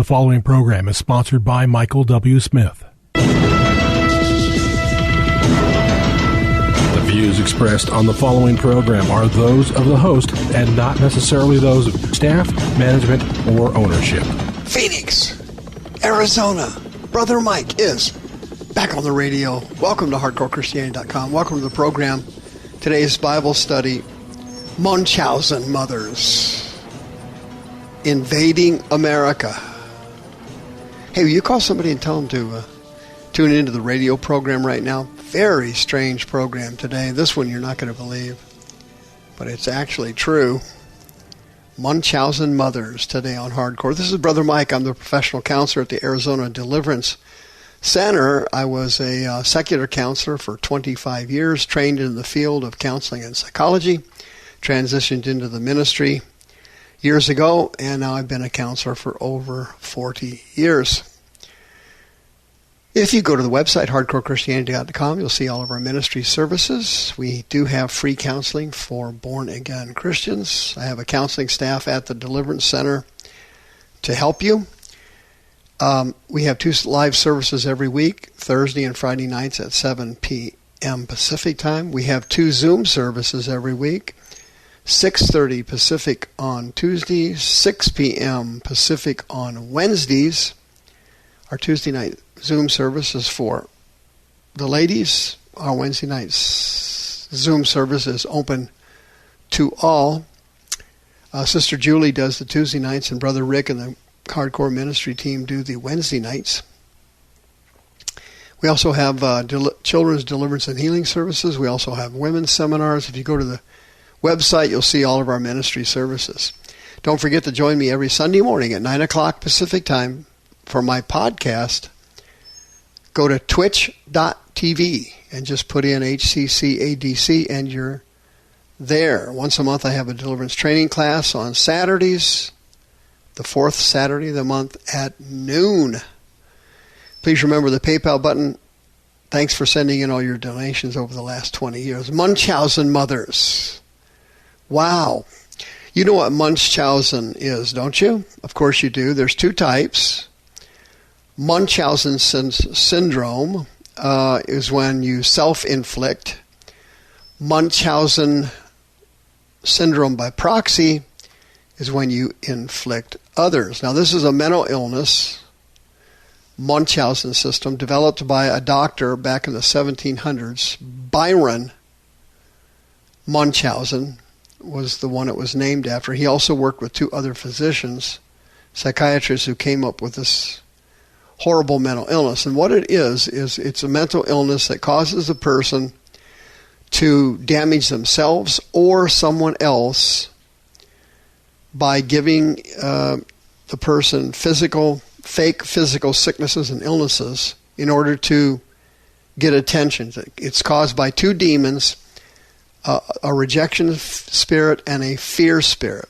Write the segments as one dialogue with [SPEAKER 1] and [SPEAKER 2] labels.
[SPEAKER 1] following program is sponsored by Michael W. Smith. The views expressed on the following program are those of the host and not necessarily those of staff, management, or ownership.
[SPEAKER 2] Phoenix, Arizona, Brother Mike is back on the radio. Welcome to HardcoreChristianity.com. Welcome to the program. Today's Bible study, Munchausen Mothers Invading America. Hey, will you call somebody and tell them to tune into the radio program right now? Very strange program today. This one you're not going to believe, but it's actually true. Munchausen Mothers today on Hardcore. This is Brother Mike. I'm the professional counselor at the Arizona Deliverance Center. I was a secular counselor for 25 years, trained in the field of counseling and psychology, transitioned into the ministry years ago, and now I've been a counselor for over 40 years. If you go to the website, hardcorechristianity.com, you'll see all of our ministry services. We do have free counseling for born-again Christians. I have a counseling staff at the Deliverance Center to help you. We have 2 live services every week, Thursday and Friday nights at 7 p.m. Pacific time. We have 2 Zoom services every week, 6:30 Pacific on Tuesdays, 6 p.m. Pacific on Wednesdays. Our Tuesday night Zoom service is for the ladies. Our Wednesday night Zoom service is open to all. Sister Julie does the Tuesday nights, and Brother Rick and the Hardcore Ministry team do the Wednesday nights. We also have children's deliverance and healing services. We also have women's seminars. If you go to the website, you'll see all of our ministry services. Don't forget to join me every Sunday morning at 9 o'clock Pacific time for my podcast. Go to twitch.tv and just put in HCCADC and you're there. Once a month I have a deliverance training class on Saturdays, the 4th Saturday of the month at noon. Please remember the PayPal button. Thanks for sending in all your donations over the last 20 years. Munchausen Mothers. Wow. You know what Munchausen is, don't you? Of course you do. There's 2 types. Munchausen syndrome is when you self-inflict. Munchausen syndrome by proxy is when you inflict others. Now, this is a mental illness, Munchausen system, developed by a doctor back in the 1700s. Byron Munchausen was the one it was named after. He also worked with 2 other physicians, psychiatrists, who came up with this horrible mental illness. And what it is it's a mental illness that causes a person to damage themselves or someone else by giving the person fake physical sicknesses and illnesses in order to get attention. It's caused by 2 demons, a rejection spirit and a fear spirit.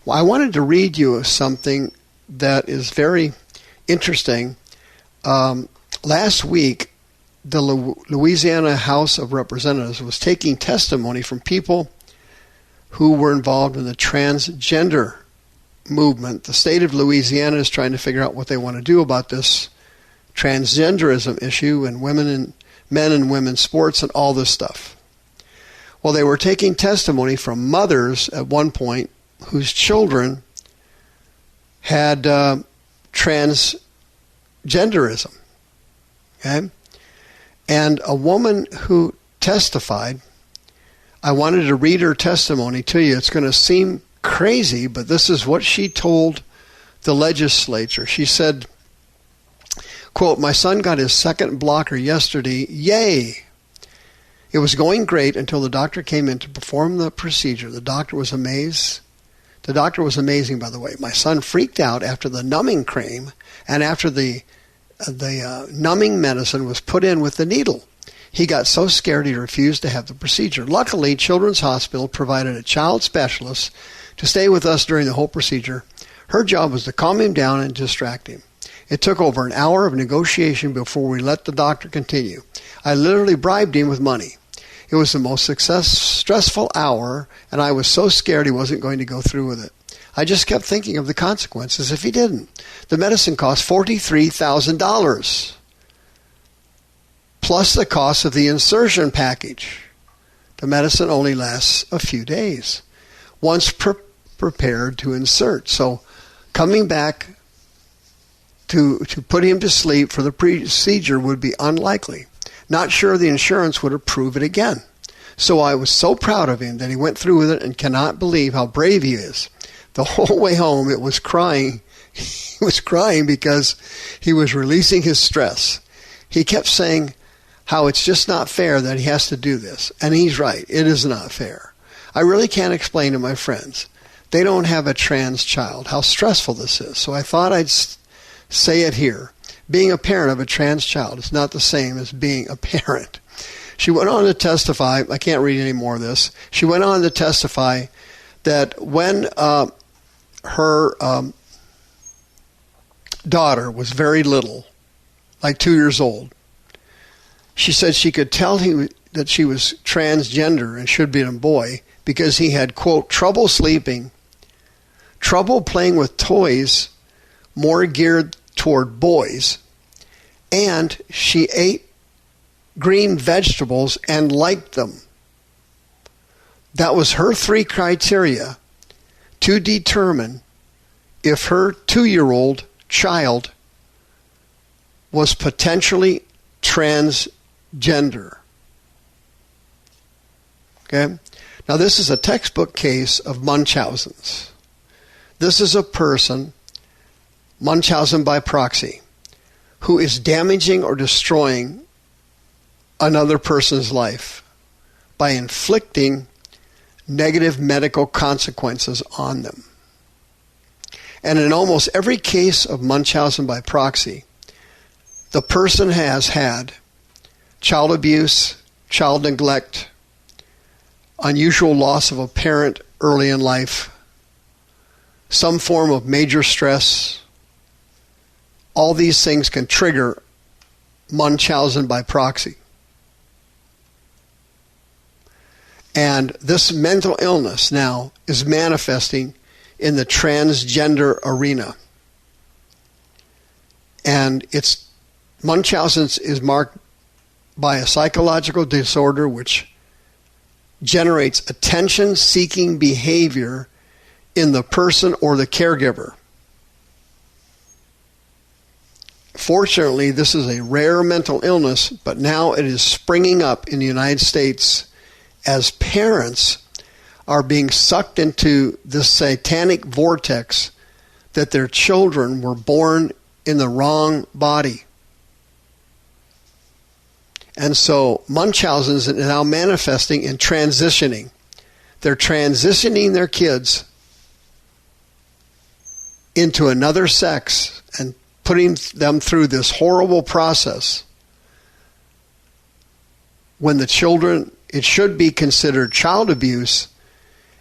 [SPEAKER 2] Well, I wanted to read you something that is very interesting. Last week, the Louisiana House of Representatives was taking testimony from people who were involved in the transgender movement. The state of Louisiana is trying to figure out what they want to do about this transgenderism issue and men and women's sports and all this stuff. Well, they were taking testimony from mothers at one point whose children had transgenderism. Okay? And a woman who testified, I wanted to read her testimony to you. It's going to seem crazy, but this is what she told the legislature. She said, quote, "My son got his 2nd blocker yesterday. Yay! It was going great until the doctor came in to perform the procedure. The doctor was amazed. The doctor was amazing, by the way. My son freaked out after the numbing cream and after the numbing medicine was put in with the needle. He got so scared he refused to have the procedure. Luckily, Children's Hospital provided a child specialist to stay with us during the whole procedure. Her job was to calm him down and distract him. It took over an hour of negotiation before we let the doctor continue. I literally bribed him with money. It was the most stressful hour, and I was so scared he wasn't going to go through with it. I just kept thinking of the consequences if he didn't. The medicine cost $43,000, plus the cost of the insertion package. The medicine only lasts a few days once prepared to insert. So coming back to put him to sleep for the procedure would be unlikely. Not sure the insurance would approve it again. So I was so proud of him that he went through with it and cannot believe how brave he is. The whole way home, it was crying. He was crying because he was releasing his stress. He kept saying how it's just not fair that he has to do this. And he's right. It is not fair. I really can't explain to my friends. They don't have a trans child how stressful this is. So I thought I'd say it here. Being a parent of a trans child is not the same as being a parent. She went on to testify, I can't read any more of this. She went on to testify that when her daughter was very little, like 2 years old, she said she could tell that she was transgender and should be a boy because he had, quote, trouble sleeping, trouble playing with toys more geared toward boys, and she ate green vegetables and liked them. That was her 3 criteria to determine if her 2-year-old child was potentially transgender. Okay? Now this is a textbook case of Munchausen's. This is a person, Munchausen by proxy, who is damaging or destroying another person's life by inflicting negative medical consequences on them. And in almost every case of Munchausen by proxy, the person has had child abuse, child neglect, unusual loss of a parent early in life, some form of major stress. All these things can trigger Munchausen by proxy. And this mental illness now is manifesting in the transgender arena. And Munchausen's is marked by a psychological disorder which generates attention-seeking behavior in the person or the caregiver. Fortunately, this is a rare mental illness, but now it is springing up in the United States as parents are being sucked into this satanic vortex that their children were born in the wrong body. And so Munchausen's is now manifesting and transitioning. They're transitioning their kids into another sex and putting them through this horrible process when the children, it should be considered child abuse,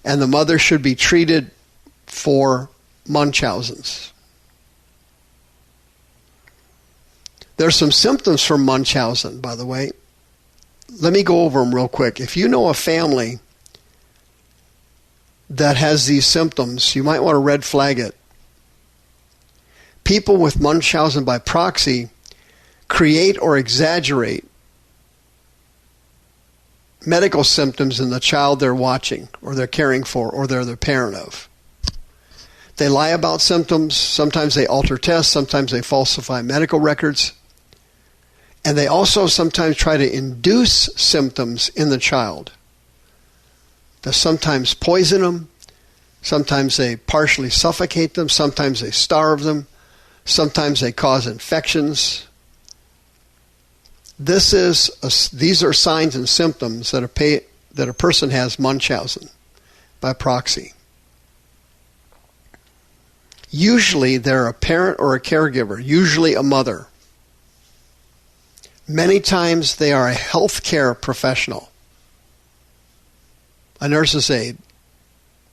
[SPEAKER 2] and the mother should be treated for Munchausen's. There's some symptoms from Munchausen, by the way. Let me go over them real quick. If you know a family that has these symptoms, you might want to red flag it. People with Munchausen by proxy create or exaggerate medical symptoms in the child they're watching or they're caring for or they're the parent of. They lie about symptoms. Sometimes they alter tests. Sometimes they falsify medical records. And they also sometimes try to induce symptoms in the child. They sometimes poison them. Sometimes they partially suffocate them. Sometimes they starve them. Sometimes they cause infections. These are signs and symptoms that a person has Munchausen by proxy. Usually they're a parent or a caregiver, usually a mother. Many times they are a healthcare professional, a nurse's aide,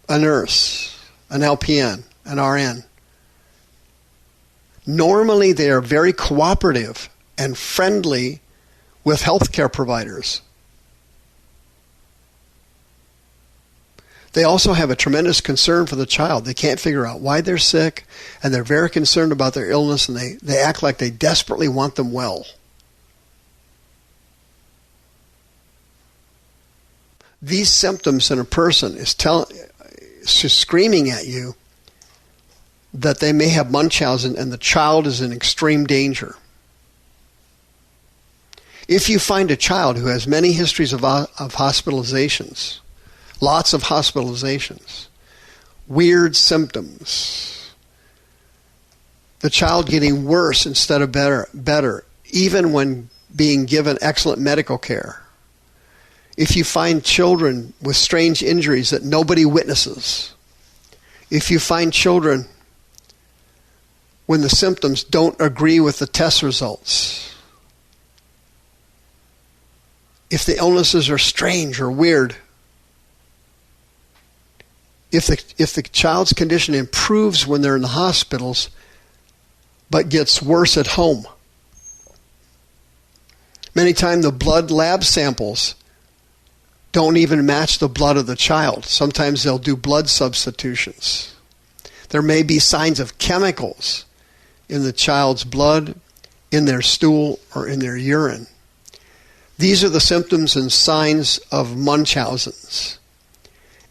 [SPEAKER 2] a nurse, an LPN, an RN. Normally they are very cooperative and friendly with healthcare providers. They also have a tremendous concern for the child. They can't figure out why they're sick, and they're very concerned about their illness, and they act like they desperately want them well. These symptoms in a person is just screaming at you that they may have Munchausen, and the child is in extreme danger. If you find a child who has many histories of hospitalizations, lots of hospitalizations, weird symptoms, the child getting worse instead of better, even when being given excellent medical care. If you find children with strange injuries that nobody witnesses, if you find children when the symptoms don't agree with the test results, if the illnesses are strange or weird, if the child's condition improves when they're in the hospitals but gets worse at home. Many times the blood lab samples don't even match the blood of the child. Sometimes they'll do blood substitutions. There may be signs of chemicals in the child's blood, in their stool, or in their urine. These are the symptoms and signs of Munchausen's.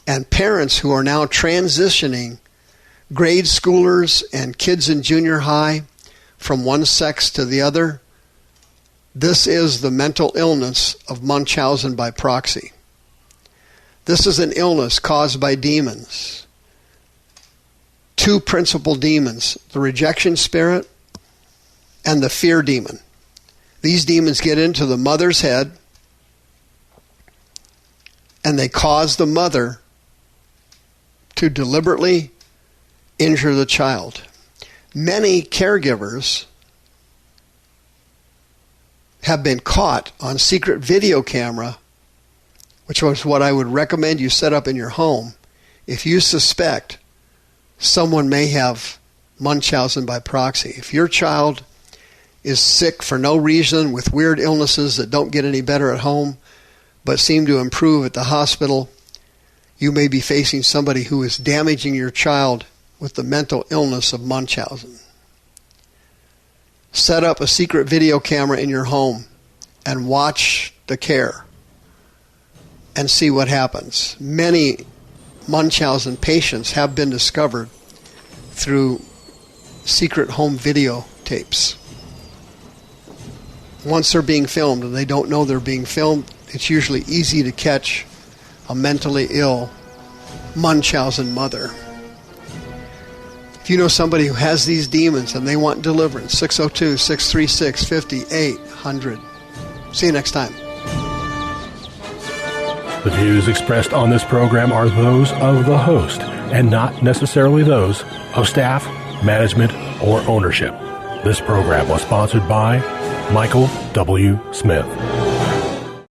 [SPEAKER 2] And parents who are now transitioning grade schoolers and kids in junior high from one sex to the other, this is the mental illness of Munchausen by proxy. This is an illness caused by demons. Two principal demons, the rejection spirit and the fear demon. These demons get into the mother's head and they cause the mother to deliberately injure the child. Many caregivers have been caught on secret video camera, which was what I would recommend you set up in your home if you suspect someone may have Munchausen by proxy. If your child is sick for no reason with weird illnesses that don't get any better at home but seem to improve at the hospital, you may be facing somebody who is damaging your child with the mental illness of Munchausen. Set up a secret video camera in your home and watch the care and see what happens. Many Munchausen patients have been discovered through secret home video tapes. Once they're being filmed and they don't know they're being filmed, it's usually easy to catch a mentally ill Munchausen mother. If you know somebody who has these demons and they want deliverance, 602-636-5800. See you next time.
[SPEAKER 1] The views expressed on this program are those of the host and not necessarily those of staff, management, or ownership. This program was sponsored by Michael W. Smith.